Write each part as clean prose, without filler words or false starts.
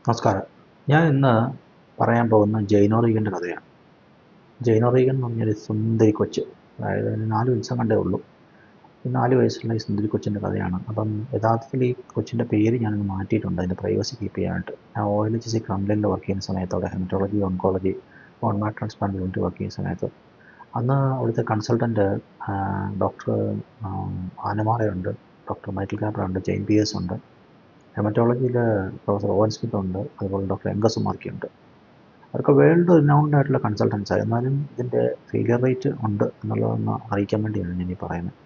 നമസ്കാരം. ഞാൻ ഇന്ന് പറയാൻ പോകുന്ന ജൈനോ റീഗൻ്റെ കഥയാണ്. ജൈനോ റീഗൻ എന്ന് പറഞ്ഞൊരു സുന്ദരി കൊച്ച്. അതായത് അതിന് 4 വയസ്സ് കണ്ടേ ഉള്ളൂ. ഈ 4 വയസ്സുള്ള ഈ സുന്ദരി കൊച്ചിൻ്റെ കഥയാണ്. അപ്പം യഥാർത്ഥത്തിൽ ഈ കൊച്ചിൻ്റെ പേര് ഞാനൊന്ന് മാറ്റിയിട്ടുണ്ട് അതിൻ്റെ പ്രൈവസി കീപ്പ് ചെയ്യാനായിട്ട്. ഞാൻ ONGC ക്രംലിനിൽ വർക്ക് ചെയ്യുന്ന സമയത്ത് അവിടെ haematology, oncology, bone marrow transplant unit work ചെയ്യുന്ന സമയത്ത് അന്ന് അവിടുത്തെ കൺസൾട്ടൻറ്റ് ഡോക്ടർ ആനമാറയുണ്ട്, ഡോക്ടർ മൈക്കിൾ കാപ്ര ഉണ്ട്, ജെയിൻ പിയേഴ്സ് ഉണ്ട്, ഹെമറ്റോളജിയിൽ പ്രൊഫസർ ഓവൻ സ്മിത്ത് ഉണ്ട്, അതുപോലെ ഡോക്ടർ എംഗസ് മാർക്കി ഉണ്ട്. അവർക്ക് വേൾഡ് റിനൗൺഡ് ആയിട്ടുള്ള കൺസൾട്ടൻസ് ആയി. എന്നാലും ഇതിൻ്റെ ഫെയിലിയർ റേറ്റ് ഉണ്ട് എന്നുള്ളതൊന്ന് അറിയിക്കാൻ വേണ്ടിയാണ് ഞാൻ ഈ പറയുന്നത്.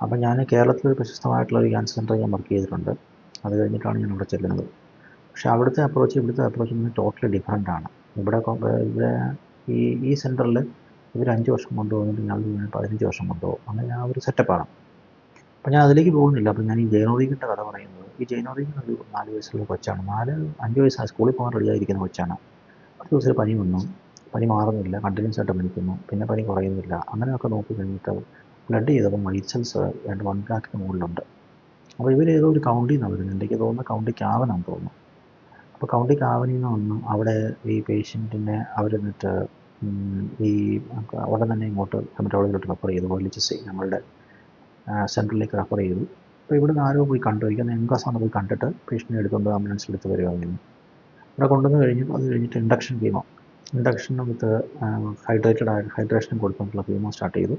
അപ്പം ഞാൻ കേരളത്തിൽ പ്രശസ്തമായിട്ടുള്ള ഒരു ക്യാൻസർ സെൻ്ററിൽ ഞാൻ വർക്ക് ചെയ്തിട്ടുണ്ട്. അത് കഴിഞ്ഞിട്ടാണ് ഞാൻ അവിടെ ചെല്ലുന്നത്. പക്ഷേ അവിടുത്തെ അപ്രോച്ച് ഇവിടുത്തെ അപ്രോച്ച് നിന്ന് ടോട്ടലി ഡിഫറൻ്റ് ആണ്. ഇവിടെ ഈ ഈ സെൻറ്ററിൽ ഇവർ 5 വർഷം കൊണ്ടുപോകുന്നുണ്ട്, ഞാൻ 15 വർഷം കൊണ്ടുപോകും. അങ്ങനെ ആ ഒരു സെറ്റപ്പാണ്. അപ്പം ഞാൻ അതിലേക്ക് പോകുന്നില്ല. അപ്പം ഞാൻ ഈ ജൈനോ റീഗൻ്റെ കഥ പറയുന്നത്, ഈ ജൈനോ റീഗൻ ഒരു 4 വയസ്സുള്ള കൊച്ചാണ്. 5 വയസ്സായി സ്കൂളിൽ പോകാൻ റെഡിയായിരിക്കുന്ന കൊച്ചാണ്. ഒരു ദിവസം പനി വന്നു. പനി മാറുന്നില്ല, കണ്ടിന്യൂസ് ആയിട്ട് പനിക്കുന്നു. പിന്നെ പനി കുറയുന്നില്ല. അങ്ങനെയൊക്കെ നോക്കി കഴിഞ്ഞിട്ട് ബ്ലഡ് ചെയ്തപ്പോൾ വൈറ്റ് സെൽസ് 1 ലാഖിന് മുകളിലുണ്ട്. അപ്പോൾ ഇവർ ഏതോ ഒരു കൗണ്ടിൽ നിന്നാണ് വരുന്നത്. എനിക്ക് തോന്നുന്നു കൗണ്ടി കാവനാണെന്ന് തോന്നുന്നു. അപ്പോൾ കൗണ്ടി കാവനിൽ നിന്ന് വന്ന് അവിടെ ഈ പേഷ്യൻറ്റിനെ അവരെന്നിട്ട് ഈ അവിടെ തന്നെ ഇങ്ങോട്ട് ഹെമറ്റോളജിയിലോട്ട് റെഫർ ചെയ്തു. ONGC നമ്മളുടെ സെൻറ്ററിലേക്ക് റെഫർ ചെയ്തു. അപ്പോൾ ഇവിടുന്ന് ആരോ പോയി കണ്ടു. എനിക്കന്ന് എംഗസാണ് പോയി കണ്ടിട്ട് പേഷ്യൻറ്റിനെ എടുത്തുകൊണ്ട് ആംബുലൻസിൽ എടുത്ത് വരികയായിരുന്നു. ഇവിടെ കൊണ്ടുവന്ന് കഴിഞ്ഞു. അത് കഴിഞ്ഞിട്ട് ഇൻഡക്ഷൻ വിത്ത് ഹൈഡ്രേഷനും കൊടുത്തുകൊണ്ടുള്ള കീമോ സ്റ്റാർട്ട് ചെയ്തു.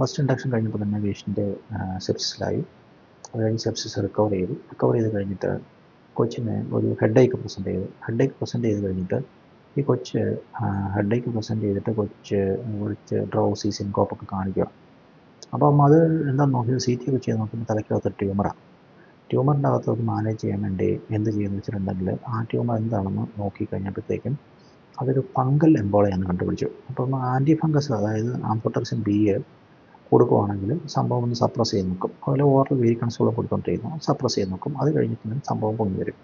ഫസ്റ്റ് ഇൻഡക്ഷൻ കഴിഞ്ഞപ്പോൾ തന്നെ പേഷ്യൻ്റ് സെപ്സിസിലായി. അത് കഴിഞ്ഞ് സെപ്സിസ് റിക്കവർ ചെയ്ത് കഴിഞ്ഞിട്ട് കൊച്ചിന് ഒരു ഹെഡേക്ക് പ്രസൻറ്റ് ചെയ്ത് കഴിഞ്ഞിട്ട് ഈ കൊച്ച് ഹെഡേക്ക് പ്രസൻറ്റ് ചെയ്തിട്ട് കുറച്ച് ഡ്രൗസി സിൻകോപ്പൊക്കെ കാണിക്കുക. അപ്പം അത് എന്താണെന്ന് നോക്കിയത് CT ഒക്കെ ചെയ്ത് നോക്കുമ്പോൾ തലയ്ക്കകത്ത് ട്യൂമറിൻ്റെ അകത്ത് അത് മാനേജ് ചെയ്യാൻ വേണ്ടി എന്ത് ചെയ്യുമെന്ന് വെച്ചിട്ടുണ്ടെങ്കിൽ ആ ട്യൂമർ എന്താണെന്ന് നോക്കിക്കഴിഞ്ഞപ്പോഴത്തേക്കും അതൊരു ഫംഗൽ എംബോളയാന്ന് കണ്ടുപിടിച്ചു. അപ്പം ആൻറ്റി ഫംഗസ്, അതായത് ആംഫോടെറിസിൻ B കൊടുക്കുകയാണെങ്കിൽ സംഭവം ഒന്ന് സപ്രസ് ചെയ്ത് നോക്കും. അതുപോലെ ഓറൽ വേരിക്കൺസോളും കൊടുത്തുകൊണ്ടിരിക്കുന്നു, സപ്രസ് ചെയ്ത് നോക്കും. അത് കഴിഞ്ഞിട്ടുണ്ടെങ്കിൽ സംഭവം കൊണ്ടുവരും.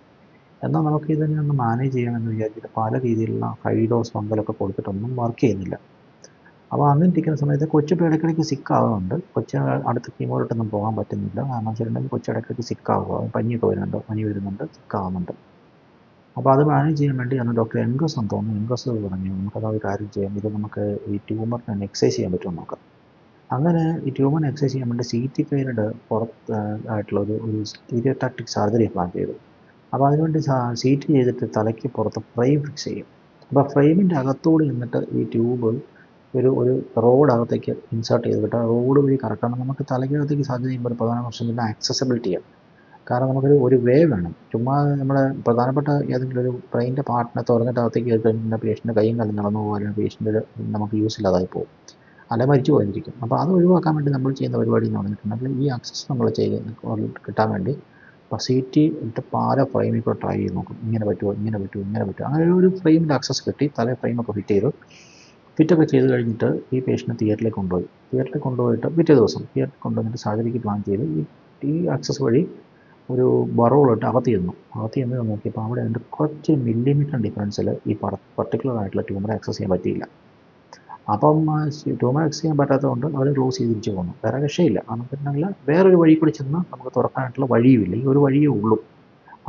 എന്നാൽ നമുക്ക് ഇതിനെ ഒന്ന് മാനേജ് ചെയ്യാമെന്ന് വിചാരിച്ചിട്ട് പല രീതിയിലുള്ള ഹൈ ഡോസ് ഫംഗലൊക്കെ കൊടുത്തിട്ടൊന്നും വർക്ക് ചെയ്യുന്നില്ല. അപ്പോൾ അങ്ങനെ ഇരിക്കുന്ന സമയത്ത് കൊച്ചിപ്പോൾ ഇടയ്ക്കിടയ്ക്ക് സിക്കാവുന്നുണ്ട്. കൊച്ചിന് അടുത്ത കീമോയിലോട്ടൊന്നും പോകാൻ പറ്റുന്നില്ല. കാരണം വെച്ചിട്ടുണ്ടെങ്കിൽ കൊച്ച് ഇടയ്ക്കിടയ്ക്ക് സിക്കാവുക, പനി വരുന്നുണ്ട്, സിക്കാവുന്നുണ്ട്. അപ്പോൾ അത് മാനേജ് ചെയ്യാൻ വേണ്ടി അന്ന് ഡോക്ടർ എൻഗസ് എന്ന് തോന്നുന്നു, എൻഗസ് പറഞ്ഞു നമുക്കത് ഒരു കാര്യം ചെയ്യാം, ഇത് നമുക്ക് ഈ ട്യൂമറിനെ എക്സൈസ് ചെയ്യാൻ പറ്റുമോ നോക്കാം. അങ്ങനെ ഈ ട്യൂമറിനെ എക്സൈസ് ചെയ്യാൻ വേണ്ടി CT ക്ലിയർഡ് പുറത്ത് ആയിട്ടുള്ള ഒരു സ്റ്റീരിയോടാക്ടിക് സർജറി പ്ലാൻ ചെയ്തു. അപ്പോൾ അതിനുവേണ്ടി CT ചെയ്തിട്ട് തലയ്ക്ക് പുറത്ത് ഫ്രെയിം ഫിക്സ് ചെയ്യും. അപ്പോൾ ഫ്രെയിമിൻ്റെ അകത്തോട് നിന്നിട്ട് ഈ ട്യൂബ് ഒരു റോഡ് അകത്തേക്ക് ഇൻസേർട്ട് ചെയ്തിട്ട് റോഡ് വഴി കറക്കണം. നമുക്ക് തലയ്ക്കകത്തേക്ക് സർജറി ചെയ്യുമ്പോൾ ഒരു പ്രധാന പ്രശ്നം പിന്നെ ആക്സസിബിലിറ്റിയാണ്. കാരണം നമുക്കൊരു വേ വേണം. ചുമ്മാ നമ്മുടെ പ്രധാനപ്പെട്ട ഏതെങ്കിലും ഒരു ബ്രെയിനിൻ്റെ പാർട്ടിനെ തുറന്നിട്ട് അകത്തേക്ക് കയറി കഴിഞ്ഞാൽ പേഷ്യൻ്റെ കൈയും കാലും നടന്നു പോകാനും പേഷ്യൻ്റെ നമുക്ക് യൂസ് ഇല്ലാതായി പോകും, അല്ലെങ്കിൽ മരിച്ചു പോയിരിക്കും. അപ്പോൾ അത് ഒഴിവാക്കാൻ വേണ്ടി നമ്മൾ ചെയ്യുന്ന പരിപാടി എന്ന് പറഞ്ഞിട്ടുണ്ടെങ്കിൽ ഈ ആക്സസ് നമ്മൾ കിട്ടാൻ വേണ്ടി CT ഇട്ട് പല ഫ്രെയിമിൽ കൂടെ ട്രൈ ചെയ്ത് നോക്കും. ഇങ്ങനെ പറ്റുമോ. അങ്ങനെ ഒരു ഫ്രെയിമിൻ്റെ ആക്സസ് കിട്ടി. ഫ്രെയിമൊക്കെ ഫിറ്റൊക്കെ ചെയ്ത് കഴിഞ്ഞിട്ട് ഈ പേഷ്യൻറ്റിനെ തിയേറ്ററിലേക്ക് കൊണ്ടുപോയിട്ട് പിറ്റേ ദിവസം തിയേറ്ററിൽ കൊണ്ടുവന്നിട്ട് സർജറിക്ക് പ്ലാൻ ചെയ്ത് ഈ ആക്സസ് വഴി ഒരു ബറോളിട്ട് അകത്ത് ചെന്ന് നോക്കിയപ്പോൾ അവിടെ അതിൻ്റെ കുറച്ച് മില്ലിമീറ്റർ ഡിഫറൻസിൽ ഈ പർട്ടിക്കുലർ ആയിട്ടുള്ള ട്യൂമർ ആക്സസ് ചെയ്യാൻ പറ്റിയില്ല. അപ്പം ട്യൂമർ ആക്സസ് ചെയ്യാൻ പറ്റാത്തതുകൊണ്ട് അവർ ക്ലോസ് ചെയ്ത് തിരിച്ചു പോകുന്നു. വേറെ രക്ഷയില്ല. കാരണം വെച്ചിട്ടുണ്ടെങ്കിൽ വേറൊരു വഴി കൂടി ചെന്ന് നമുക്ക് തുറക്കാനായിട്ടുള്ള വഴിയുമില്ല. ഈ ഒരു വഴിയേ ഉള്ളൂ.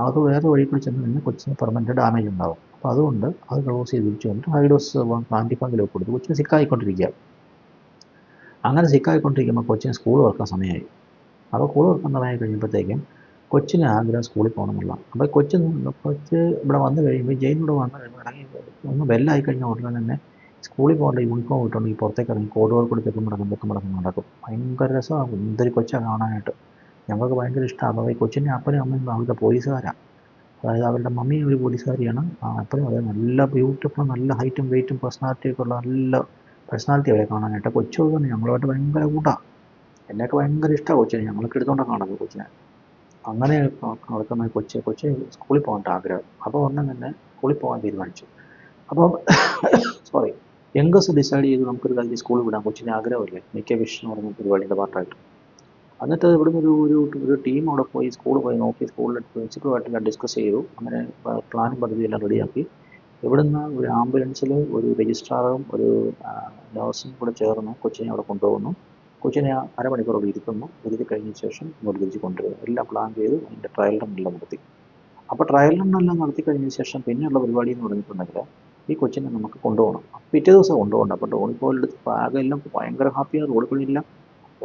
അത് വേറെ വഴി കൂടി ചെന്ന് കഴിഞ്ഞാൽ കൊച്ചിന് പെർമനൻറ്റ് ഡാമേജ് ഉണ്ടാകും. അപ്പോൾ അതുകൊണ്ട് അത് ക്ലോസ് ചെയ്ത് തിരിച്ചു വന്നിട്ട് ഹൈ ഡോസ് ആൻറ്റിഫംഗലൊക്കെ കൊടുത്ത് കൊച്ചിന് സിക്കായിക്കൊണ്ടിരിക്കുക. അങ്ങനെ സിക്കായിക്കൊണ്ടിരിക്കുമ്പോൾ കൊച്ചിന് സ്കൂൾ തുറക്കാൻ സമയമായി. അപ്പോൾ സ്കൂൾ തുറക്കാൻ സമയമായി കഴിഞ്ഞപ്പോഴത്തേക്കും കൊച്ചിന് ആഗ്രഹം സ്കൂളിൽ പോകണമെന്നുള്ള. അപ്പോൾ കൊച്ച് ഇവിടെ വന്നു കഴിയുമ്പോൾ ജയിലിലൂടെ വന്നു കഴിയുമ്പോൾ ഇറങ്ങി ഒന്ന് ബെല്ലായി കഴിഞ്ഞാൽ ഉടനെ തന്നെ സ്കൂളിൽ പോകേണ്ട യൂണിഫോം ഇട്ടുകൊണ്ട് പുറത്തേക്ക് ഇറങ്ങി കോടുകൾ കൂടി തെക്കും മടക്കം നടക്കും. ഭയങ്കര രസമാണ് എന്തൊരു കൊച്ചാണ് കാണാനായിട്ട്. ഞങ്ങൾക്ക് ഭയങ്കര ഇഷ്ടമാണ്. അപ്പോൾ ഈ കൊച്ചിൻ്റെ അപ്പനും അമ്മയും അവരുടെ പോലീസുകാരാണ്. അതായത് അവരുടെ മമ്മി ഒരു പോലീസുകാരിയാണ്. അപ്പനും അതായത് നല്ല ബ്യൂട്ടിഫുൾ, നല്ല ഹൈറ്റും വെയിറ്റും പേഴ്സണാലിറ്റിയൊക്കെ ഉള്ള നല്ല പേഴ്സണാലിറ്റി അവരെ കാണാനായിട്ട്. കൊച്ചു തന്നെ ഞങ്ങളുമായിട്ട് ഭയങ്കര കൂട്ടാണ്. എന്നെയൊക്കെ ഭയങ്കര ഇഷ്ടമാണ് കൊച്ചിനെ. ഞങ്ങളൊക്കെ എടുത്തുകൊണ്ടാണ് കാണുന്നത് കൊച്ചിനെ. അങ്ങനെ നടക്കുന്ന കൊച്ച് സ്കൂളിൽ പോകാൻ ആഗ്രഹം. അപ്പോൾ ഒന്നും തന്നെ സ്കൂളിൽ പോകാൻ തീരുമാനിച്ചു. അപ്പോൾ സോറി യംഗസ് ഡിസൈഡ് ചെയ്ത് നമുക്കൊരു കാര്യം സ്കൂളിൽ വിടാം, കൊച്ചിൻ്റെ ആഗ്രഹമല്ലേ, മിക്ക വിഷ് എന്ന് പറഞ്ഞ പരിപാടിയുടെ പാർട്ടായിട്ട്. എന്നിട്ട് ഇവിടുന്ന് ഒരു ടീം അവിടെ പോയി സ്കൂളിൽ പോയി നോക്കി, സ്കൂളിൽ പ്രിൻസിപ്പളുമായിട്ടെല്ലാം ഡിസ്കസ് ചെയ്തു. അങ്ങനെ പ്ലാനും പദ്ധതിയെല്ലാം റെഡിയാക്കി. ഇവിടുന്ന് ഒരു ആംബുലൻസിൽ ഒരു രജിസ്ട്രാറും ഒരു നഴ്സും കൂടെ ചേർന്ന് കൊച്ചിനെ അവിടെ കൊണ്ടുപോകുന്നു. കൊച്ചിനെ അരമണിക്കൂർ അവിടെ ഇരുത്തി കഴിഞ്ഞ ശേഷം ഇങ്ങോട്ട് തിരിച്ച് കൊണ്ടുവരിക. എല്ലാം പ്ലാൻ ചെയ്ത് അതിൻ്റെ ട്രയൽ റൺ എല്ലാം നടത്തി. അപ്പോൾ ട്രയൽ റണ്ണെല്ലാം നടത്തി കഴിഞ്ഞ ശേഷം പിന്നെയുള്ള പരിപാടി എന്ന് പറഞ്ഞിട്ടുണ്ടെങ്കിൽ ഈ കൊച്ചിനെ നമുക്ക് കൊണ്ടുപോകണം. പിറ്റേ ദിവസം കൊണ്ടുപോകണ്ട. അപ്പോൾ റോഡിൽ പോയിട്ട് ബാഗെല്ലാം ഭയങ്കര ഹാപ്പിയാണ്. റോഡിൽ കൂടി ഇല്ല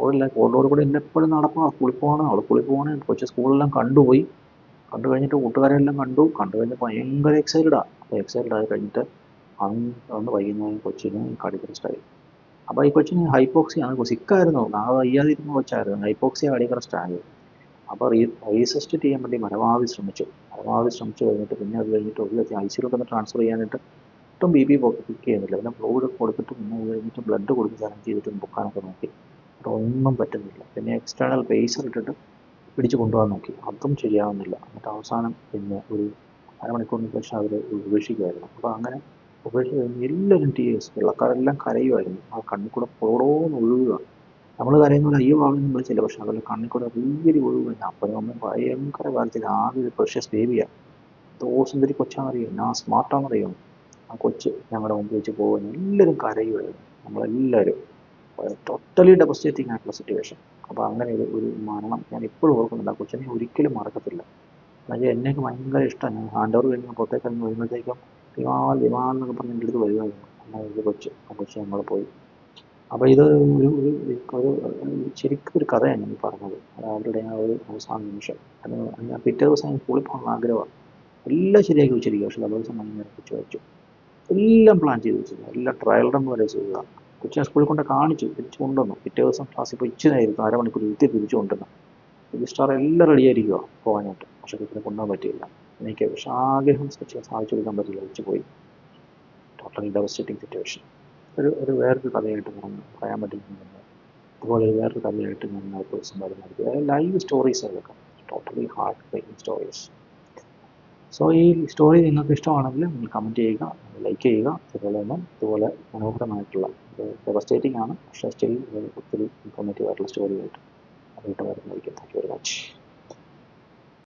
റോഡിൽ കൂടി എന്നെ എപ്പോഴും നടക്കണം. സ്കൂളിൽ പോകണം, അവൾ സ്കൂളിൽ പോകണം. കൊച്ചു സ്കൂളെല്ലാം കണ്ടുപോയി. കണ്ടു കഴിഞ്ഞിട്ട് കൂട്ടുകാരെല്ലാം കണ്ടു കഴിഞ്ഞ് ഭയങ്കര എക്സൈറ്റഡാണ്. അപ്പോൾ എക്സൈറ്റഡ് ആയി കഴിഞ്ഞിട്ട് അന്ന് വൈകുന്നേരം കൊച്ചിന് കാർഡിയക് അറസ്റ്റ് ആയി. അപ്പോൾ ഈ കൊച്ചിന് ഹൈപ്പോക്സിയാണ്, സിക്കായിരുന്നു, വയ്യാതിരുന്ന കൊച്ചായിരുന്നു, ഹൈപ്പോക്സിയ കാർഡിയക് അറസ്റ്റ് ആയത്. അപ്പോൾ റീസസിറ്റേറ്റ് ചെയ്യാൻ വേണ്ടി പരമാവധി ശ്രമിച്ചു കഴിഞ്ഞിട്ട് പിന്നെ അത് കഴിഞ്ഞിട്ട് ഒരു ഐസിയിലോട്ടൊന്ന് ട്രാൻസ്ഫർ ചെയ്യാനായിട്ട് ഒട്ടും ബി പി പിക്ക് ചെയ്യുന്നില്ല. പിന്നെ ഫ്ലൂയിഡ് കൊടുത്തിട്ട് പിന്നെ അത് കഴിഞ്ഞിട്ട് ബ്ലഡ് കൊടുത്ത് ചലഞ്ച് ചെയ്തിട്ട് പൊക്കാനൊക്കെ നോക്കി. അപ്പോൾ ഒന്നും പറ്റുന്നില്ല. പിന്നെ എക്സ്റ്റേണൽ പേസർ ഇട്ടിട്ട് പിടിച്ച് കൊണ്ടുപോകാൻ നോക്കി, അതും ശരിയാവുന്നില്ല. എന്നിട്ട് അവസാനം പിന്നെ ഒരു അരമണിക്കൂറിന് ശേഷം അവർ ഉപേക്ഷിക്കുമായിരുന്നു. അപ്പോൾ അങ്ങനെ ഉപേക്ഷിച്ച് കഴിഞ്ഞ് എല്ലാവരും ടീയേഴ്സ്, വെള്ളക്കാരെല്ലാം കരയുമായിരുന്നു. ആ കണ്ണിൽ കൂടെ പൊടോന്ന് ഒഴുകുക. നമ്മൾ കരയുന്നത് അയ്യോ ആളൊന്നും വിളിച്ചില്ല, പക്ഷെ അവരുടെ കണ്ണിൽ കൂടെ വലിയൊരു ഒഴുകുക. അപ്പനും അമ്മയും ഭയങ്കര കാര്യത്തിൽ ആകെ ഒരു പ്രഷ്യസ് ബേബിയാണ്. സുന്ദരി കൊച്ചാണെന്നറിയോ, ഞാൻ സ്മാർട്ടാണെന്നറിയോ. ആ കൊച്ച് ഞങ്ങളുടെ മുമ്പിൽ വെച്ച് പോകുന്ന എല്ലാവരും കരയുമായിരുന്നു. നമ്മളെല്ലാവരും ടോട്ടലി ഡെവസ്റ്റേറ്റിംഗ് ആയിട്ടുള്ള സിറ്റുവേഷൻ. അപ്പോൾ അങ്ങനെ ഒരു മരണം ഞാൻ ഇപ്പോഴും ഓർക്കുന്നുണ്ട്. ആ കൊച്ചിനെ ഒരിക്കലും മറക്കത്തില്ല. എന്നുവെച്ചാൽ എന്നെയൊക്കെ ഭയങ്കര ഇഷ്ടമാണ്. ഞാൻ ഹാൻഡ് ഓവർ കഴിഞ്ഞ് പുറത്തേക്ക് ഇറങ്ങി വരുമ്പോഴത്തേക്കും വിമാൽ എന്നൊക്കെ പറഞ്ഞ് എൻ്റെ അടുത്ത് വരുമായിരുന്നു. എന്നാൽ ആ കൊച്ച് നമ്മൾ പോയി. അപ്പോൾ ഇത് ഒരു ശരിക്കും ഒരു കഥയാണ് ഞാൻ പറഞ്ഞത്. അവരുടെ ആ ഒരു അവസാന നിമിഷം. അത് പിറ്റേ ദിവസം ഞാൻ സ്കൂളിൽ പോകണമെന്ന് ആഗ്രഹമാണ്. എല്ലാം ശരിയാക്കി വെച്ചിരിക്കുക. പക്ഷെ തലേ ദിവസം വൈകുന്നേരം കൊച്ചു വെച്ചു. എല്ലാം പ്ലാൻ ചെയ്ത് വെച്ചിരുന്നു. എല്ലാം ട്രയൽ റൺ വരെ ചെയ്തതാണ്. കൊച്ചിനെ സ്കൂളിൽ കൊണ്ട് കാണിച്ചു, തിരിച്ചു കൊണ്ടുവന്നു. പിറ്റേ ദിവസം ക്ലാസ്സിൽ പോയി ഇച്ചിനായിരുന്നു, അരമണിക്കൂർ ഇരുത്തി തിരിച്ചു കൊണ്ടുവന്നു. രജിസ്ട്രാർ എല്ലാം റെഡി ആയിരിക്കുക പോകാനായിട്ട്. പക്ഷെ കൊച്ചിനെ കൊണ്ടുപോകാൻ പറ്റിയില്ല. എനിക്ക് പക്ഷെ ആഗ്രഹം കൊച്ചിനെ സാധിച്ചു കൊടുക്കാൻ പറ്റില്ല. കൊച്ചു പോയി. Totally devastating situation. ഒരു വേറൊരു കഥയായിട്ട് പറയാൻ പറ്റുന്നുണ്ട്. അതുപോലെ വേറൊരു കഥയായിട്ട് ഞാൻ അടുത്ത ദിവസം വരുന്നത് ലൈവ് സ്റ്റോറീസ് അതൊക്കെ totally heart breaking stories. So ഈ സ്റ്റോറി നിങ്ങൾക്ക് ഇഷ്ടമാണെങ്കിൽ നിങ്ങൾ കമൻറ്റ് ചെയ്യുക, ലൈക്ക് ചെയ്യുക. അതുപോലെ തന്നെ ഇതുപോലെ മനോഹരമായിട്ടുള്ള ഡെവസ്റ്റേറ്റിംഗ് ആണ്, പക്ഷേ സ്റ്റിൽ ഒത്തിരി ഇൻഫോർമേറ്റീവ് ആയിട്ടുള്ള സ്റ്റോറി ആയിട്ട് വരുന്നതായിരിക്കും. Thank you very much.